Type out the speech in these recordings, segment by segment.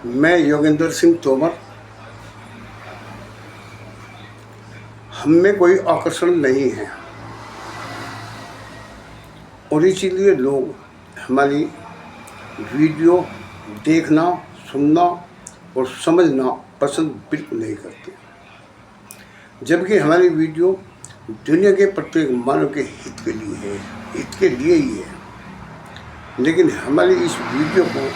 मैं योगेंद्र सिंह तोमर। हम में कोई आकर्षण नहीं है और इसीलिए लोग हमारी वीडियो देखना, सुनना और समझना पसंद बिल्कुल नहीं करते, जबकि हमारी वीडियो दुनिया के प्रत्येक मानव के हित के लिए है, हित के लिए ही है। लेकिन हमारी इस वीडियो को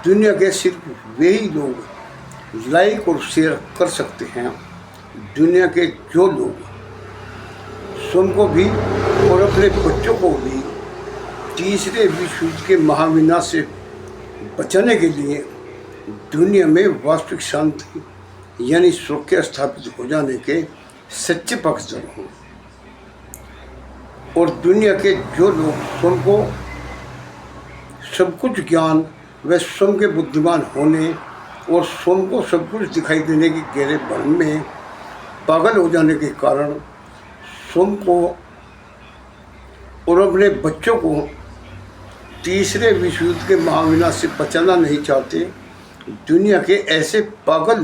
दुनिया के सिर्फ वही लोग लाइक और शेयर कर सकते हैं, दुनिया के जो लोग स्वयं को भी और अपने बच्चों को भी तीसरे विश्व युद्ध के महाविनाश से बचाने के लिए दुनिया में वास्तविक शांति यानी सुरक्षा स्थापित हो जाने के सच्चे पक्षधर हों, और दुनिया के जो लोग स्वयं को सब कुछ ज्ञान व स्वयं के बुद्धिमान होने और स्वयं को सब कुछ दिखाई देने के गहरे भ्रम में पागल हो जाने के कारण स्वयं को और अपने बच्चों को तीसरे विश्व युद्ध के महाविनाश से बचाना नहीं चाहते, दुनिया के ऐसे पागल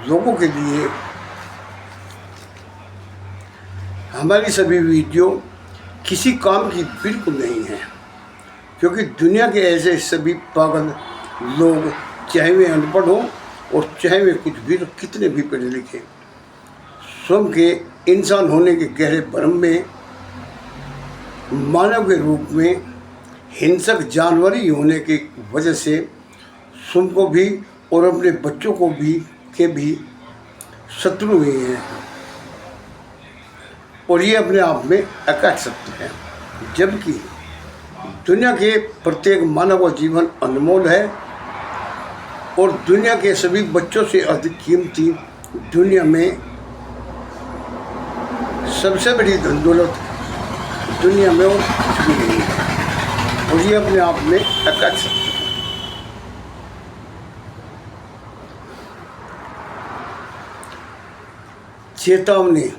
लोगों के लिए हमारी सभी वीडियो किसी काम की बिल्कुल नहीं है, क्योंकि दुनिया के ऐसे सभी पागल लोग, चाहे वे अनपढ़ हों और चाहे वे कुछ भी कितने भी पढ़े लिखे, स्वयं के इंसान होने के गहरे भ्रम में मानव के रूप में हिंसक जानवर ही होने की वजह से स्वयं को भी और अपने बच्चों को भी शत्रु हुए हैं, और ये अपने आप में अकट सकते हैं। जबकि दुनिया के प्रत्येक मानव का जीवन अनमोल है और दुनिया के सभी बच्चों से अधिक कीमती दुनिया में सबसे बड़ी धन दौलत दुनिया में और कुछ भी नहीं है, और ये अपने आप में अकट सकते हैं। चेतावनी।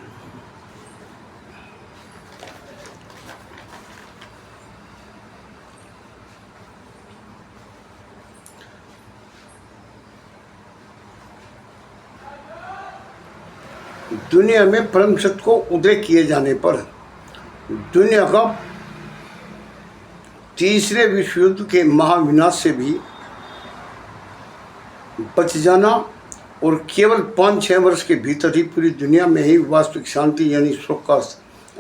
दुनिया में परम सत्य को उदय किए जाने पर दुनिया का तीसरे विश्व युद्ध के महाविनाश से भी बच जाना और केवल 5-6 वर्ष के भीतर ही पूरी दुनिया में ही वास्तविक शांति यानी सुख का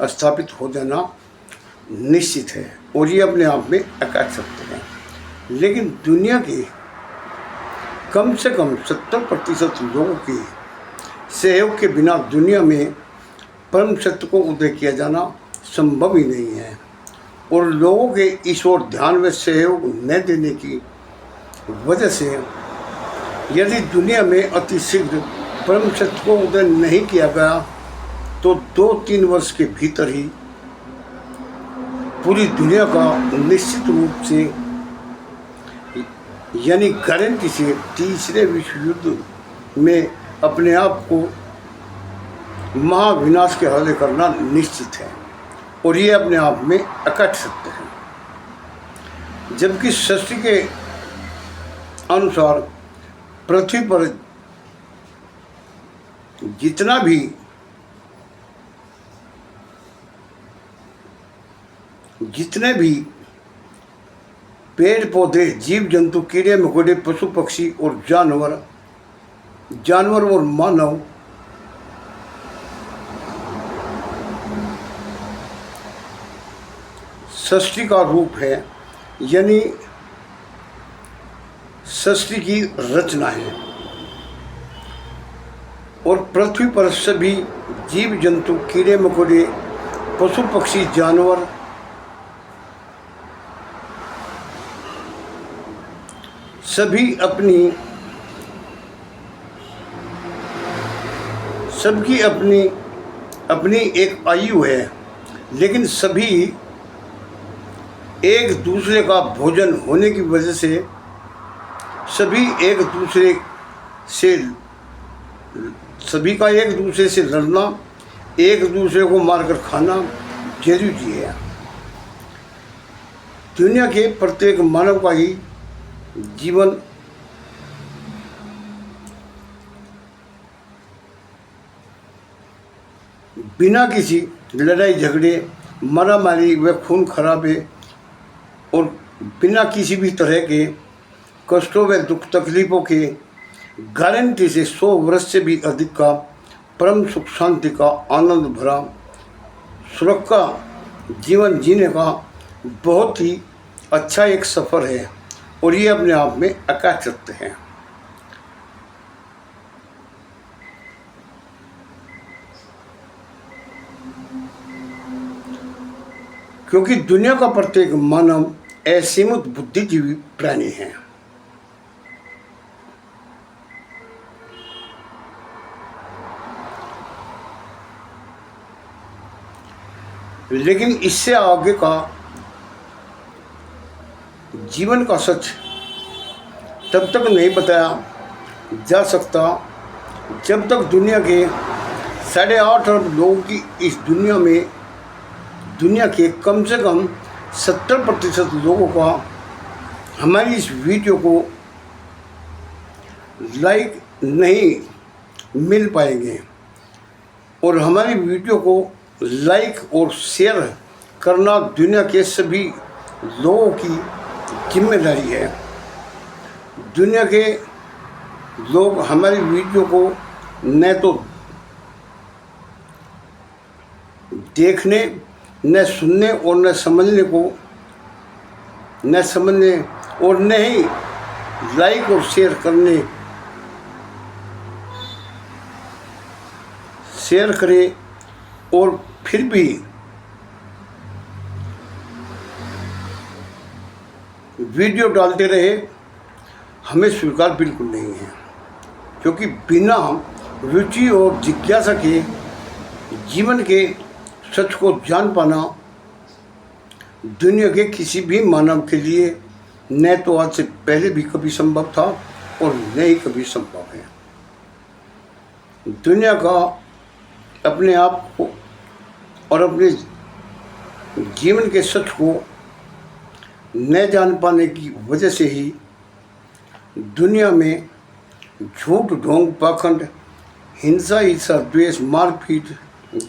स्थापित हो जाना निश्चित है, और ये अपने आप में अकट सकते हैं। लेकिन दुनिया के कम से कम 70% लोगों के सहयोग के बिना दुनिया में परम सत्य को उदय किया जाना संभव ही नहीं है, और लोगों के इस ओर ध्यान व सहयोग न देने की वजह से यदि दुनिया में अति शीघ्र परम सत्य को उदय नहीं किया गया तो 2-3 वर्ष के भीतर ही पूरी दुनिया का निश्चित रूप से यानी गारंटी से तीसरे विश्व युद्ध में अपने आप को महाविनाश के हवाले करना निश्चित है, और ये अपने आप में अकट सकते हैं। जबकि सृष्टि के अनुसार पृथ्वी पर जितना जितने भी पेड़ पौधे, जीव जंतु, कीड़े मकोड़े, पशु पक्षी और जानवर और मानव सृष्टि का रूप है, यानी सृष्टि की रचना है, और पृथ्वी पर सभी जीव जंतु, कीड़े मकोड़े, पशु पक्षी, जानवर सबकी अपनी एक आयु है, लेकिन सभी एक दूसरे का भोजन होने की वजह से सभी का एक दूसरे से लड़ना, एक दूसरे को मारकर खाना जरूरी है। दुनिया के प्रत्येक मानव का ही जीवन बिना किसी लड़ाई झगड़े, मारामारी व खून खराबे और बिना किसी भी तरह के कष्टों व दुख तकलीफ़ों के गारंटी से 100 वर्ष से भी अधिक का परम सुख शांति का आनंद भरा सुरख का जीवन जीने का बहुत ही अच्छा एक सफ़र है और ये अपने आप में अकाट सकते हैं। क्योंकि दुनिया का प्रत्येक मानव असीमित बुद्धिजीवी प्राणी है। लेकिन इससे आगे का जीवन का सच तब तक नहीं बताया जा सकता जब तक दुनिया के 8.5 अरब लोगों की इस दुनिया के कम से कम 70% लोगों का हमारी इस वीडियो को लाइक नहीं मिल पाएंगे। और हमारी वीडियो को लाइक और शेयर करना दुनिया के सभी लोगों की जिम्मेदारी है। दुनिया के लोग हमारी वीडियो को न तो देखने, न सुनने और न समझने और न ही लाइक और शेयर करे और फिर भी वीडियो डालते रहे, हमें स्वीकार बिल्कुल नहीं है। क्योंकि बिना रुचि और जिज्ञासा के जीवन के सच को जान पाना दुनिया के किसी भी मानव के लिए न तो आज से पहले भी कभी संभव था और न ही कभी संभव है। दुनिया का अपने आप को और अपने जीवन के सच को न जान पाने की वजह से ही दुनिया में झूठ, ढोंग, पाखंड, हिंसा, ईर्ष्या, द्वेष, मारपीट,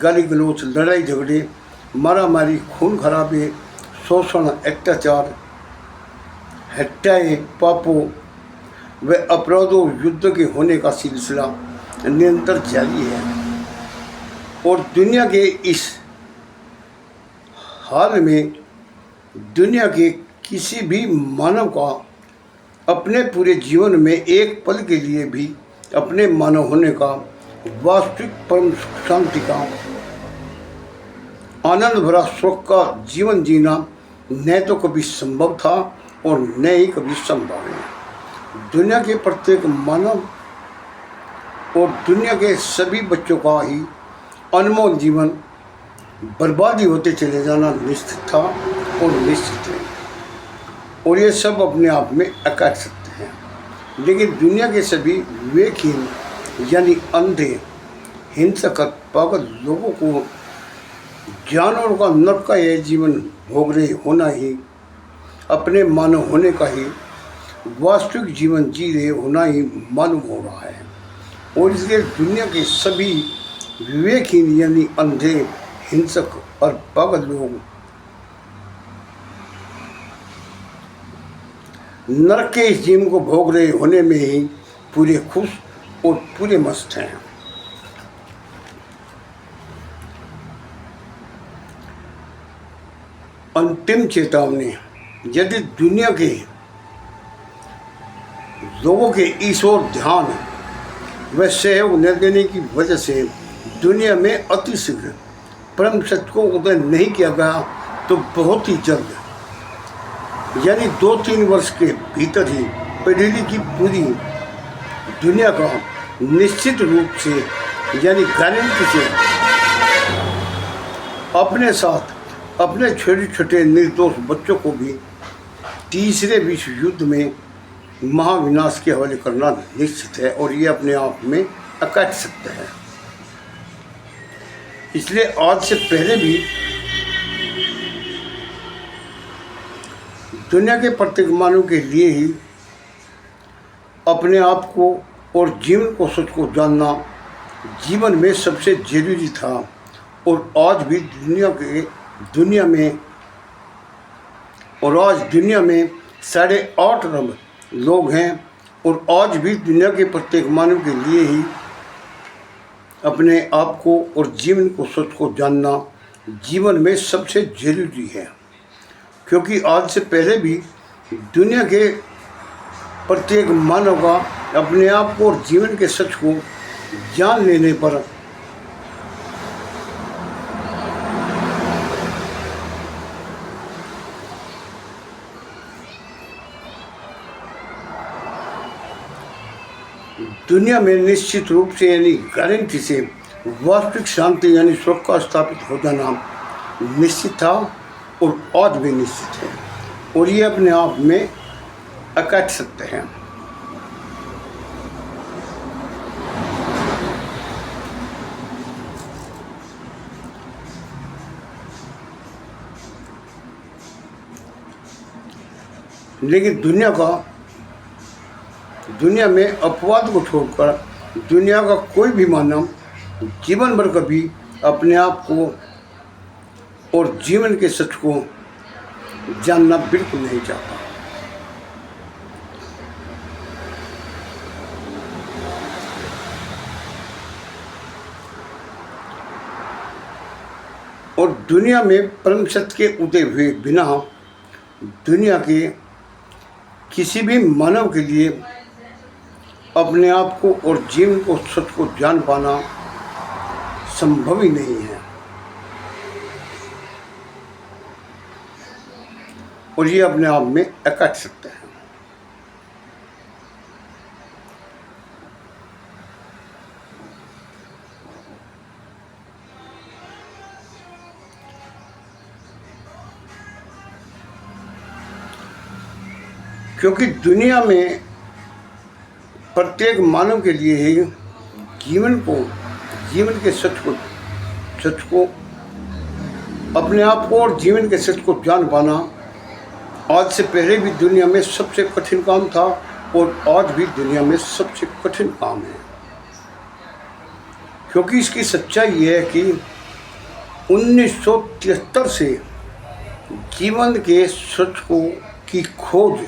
गाली गलौज, लड़ाई झगड़े, मारामारी, खून खराबे, शोषण, अत्याचार, हत्याएं, पापों व अपराधों, युद्ध के होने का सिलसिला निरंतर जारी है। और दुनिया के इस हाल में दुनिया के किसी भी मानव का अपने पूरे जीवन में एक पल के लिए भी अपने मानव होने का वास्तविक परम शांति का आनंद भरा सुख का जीवन जीना न तो कभी संभव था और न ही कभी संभव है। दुनिया के प्रत्येक मानव और दुनिया के सभी बच्चों का ही अनमोल जीवन बर्बादी होते चले जाना निश्चित था और निश्चित है। और ये सब अपने आप में अकाट सकते हैं। लेकिन दुनिया के सभी विवेकहीन यानी अंधे, हिंसक, पागल लोगों को जानवरों का नरक का यह जीवन भोग रहे होना ही अपने मानव होने का ही वास्तविक जीवन जी रहे होना ही मालूम हो रहा है। और इसलिए दुनिया के सभी विवेकहीन यानी अंधे, हिंसक और पागल लोग नरक के इस जीवन को भोग रहे होने में ही पूरे खुश और पूरे मस्त हैं। अंतिम चेतावनी, यदि दुनिया के लोगों के इस ओर ध्यान व सहयोग न देने की वजह से दुनिया में अतिशीघ्र परम सत्य को उदय नहीं किया गया तो बहुत ही जल्द यानी 2-3 वर्ष के भीतर ही पढ़ी लिखी पूरी दुनिया का निश्चित रूप से यानी गारंटी से अपने साथ अपने छोटे छोटे निर्दोष बच्चों को भी तीसरे विश्व युद्ध में महाविनाश के हवाले करना निश्चित है। और ये अपने आप में अकाट सकता है। इसलिए आज से पहले भी दुनिया के प्रत्येक मानव के लिए ही अपने आप को और जीवन को सच को जानना जीवन में सबसे जरूरी था। और आज भी दुनिया में 8.5 अरब लोग हैं। और आज भी दुनिया के प्रत्येक मानव के लिए ही अपने आप को और जीवन को सच को जानना जीवन में सबसे जरूरी है, क्योंकि आज से पहले भी दुनिया के प्रत्येक मानव का अपने आप को और जीवन के सच को जान लेने पर दुनिया में निश्चित रूप से यानी गारंटी से वास्तविक शांति यानी सुख का स्थापित हो जाना निश्चित था और आज भी निश्चित है, और ये अपने आप में अकट सत्य है। लेकिन दुनिया में अपवाद को छोड़कर दुनिया का कोई भी मानव जीवन भर कभी अपने आप को और जीवन के सच को जानना बिल्कुल नहीं चाहता। और दुनिया में परम सत्य के उदय हुए बिना दुनिया के किसी भी मानव के लिए अपने आप को और जीवन को सच को जान पाना संभव ही नहीं है। और ये अपने आप में अकट सकते हैं। क्योंकि दुनिया में प्रत्येक मानव के लिए ही जीवन के सच को अपने आप को और जीवन के सच को जान पाना आज से पहले भी दुनिया में सबसे कठिन काम था और आज भी दुनिया में सबसे कठिन काम है। क्योंकि इसकी सच्चाई ये है कि 1973 से जीवन के सच की खोज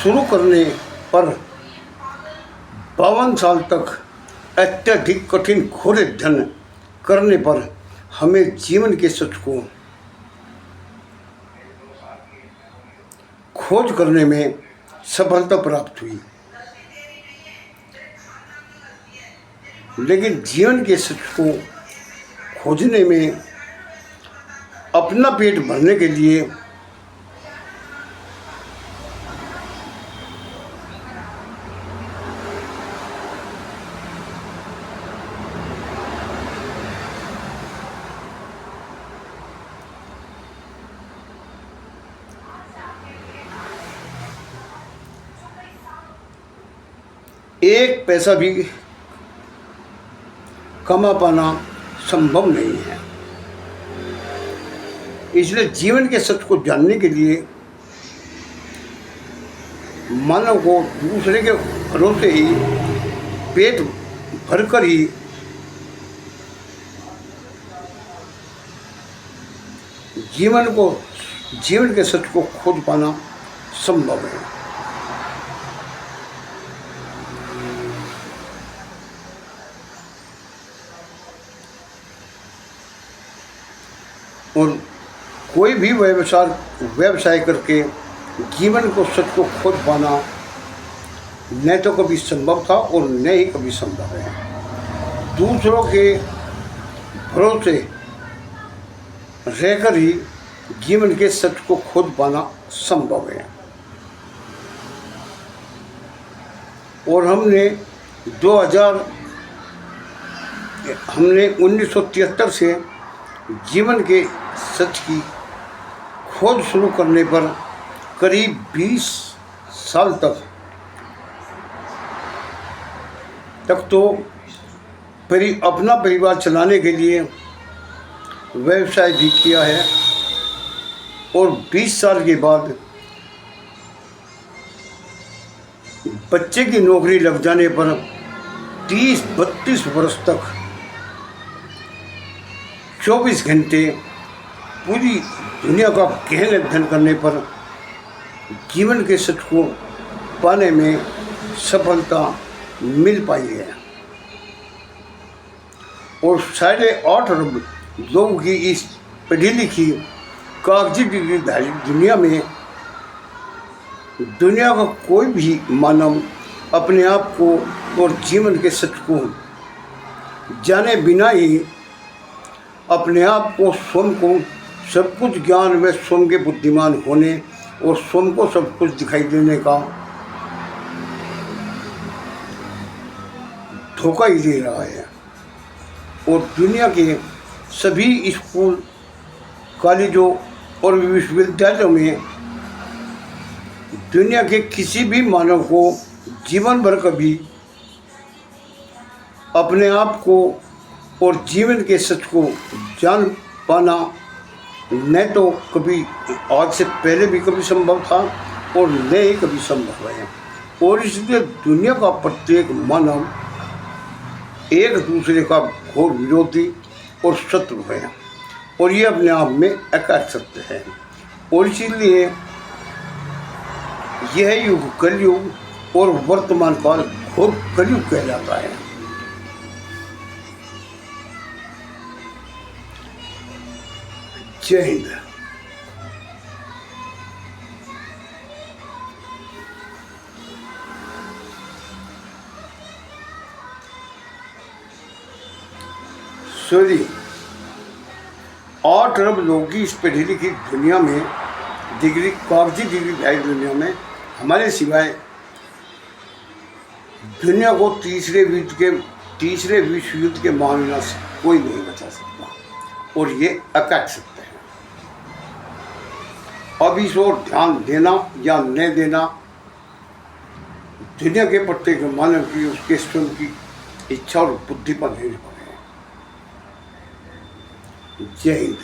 शुरू करने पर 52 साल तक अत्यधिक कठिन घोर अध्ययन करने पर हमें जीवन के सच को खोज करने में सफलता प्राप्त हुई। लेकिन जीवन के सच को खोजने में अपना पेट भरने के लिए एक पैसा भी कमा पाना संभव नहीं है। इसलिए जीवन के सच को जानने के लिए मानव को दूसरे के भरोसे ही पेट भरकर ही जीवन के सच को खोज पाना संभव है। और कोई भी व्यवसाय करके जीवन को सच को खोज पाना न तो कभी संभव था और न ही कभी संभव है। दूसरों के भरोसे रहकर ही जीवन के सच को खोज पाना संभव है। और हमने 1973 से जीवन के सच की खोज शुरू करने पर करीब 20 साल तक तो अपना परिवार चलाने के लिए व्यवसाय भी किया है। और 20 साल के बाद बच्चे की नौकरी लग जाने पर 30-32 वर्ष तक 24 घंटे पूरी दुनिया का गहन अध्ययन करने पर जीवन के सत्य को पाने में सफलता मिल पाई है। और 8.5 अरब लोगों की इस पढ़ी लिखी कागजी डिग्रीधारी दुनिया में दुनिया का कोई भी मानव अपने आप को और जीवन के सत्य को जाने बिना ही अपने आप को स्वयं को सब कुछ ज्ञान में स्वयं के बुद्धिमान होने और स्वयं को सब कुछ दिखाई देने का धोखा ही दे रहा है। और दुनिया के सभी स्कूल, कॉलेजों और विश्वविद्यालयों में दुनिया के किसी भी मानव को जीवन भर कभी अपने आप को और जीवन के सत्य को जान पाना न तो कभी आज से पहले भी कभी संभव था और न ही कभी संभव है। और इसलिए दुनिया का प्रत्येक मानव एक दूसरे का घोर विरोधी और शत्रु है और ये अपने आप में अकाट सत्य है। और इसीलिए यह युग कलयुग और वर्तमान काल घोर कलयुग कहलाता है। जय हिंद। सॉरी, 8 अरब लोगों की इस पढ़ी लिखी दुनिया में कागजी डिग्री धारी दुनिया में हमारे सिवाय दुनिया को तीसरे विश्व युद्ध के मामले से कोई नहीं बचा सकता और ये अकट सकते हैं। अब इस ओर ध्यान देना या न देना दुनिया के प्रत्येक मानव की उसके स्वयं की इच्छा और बुद्धि पर निर्भर है। जय हिंद।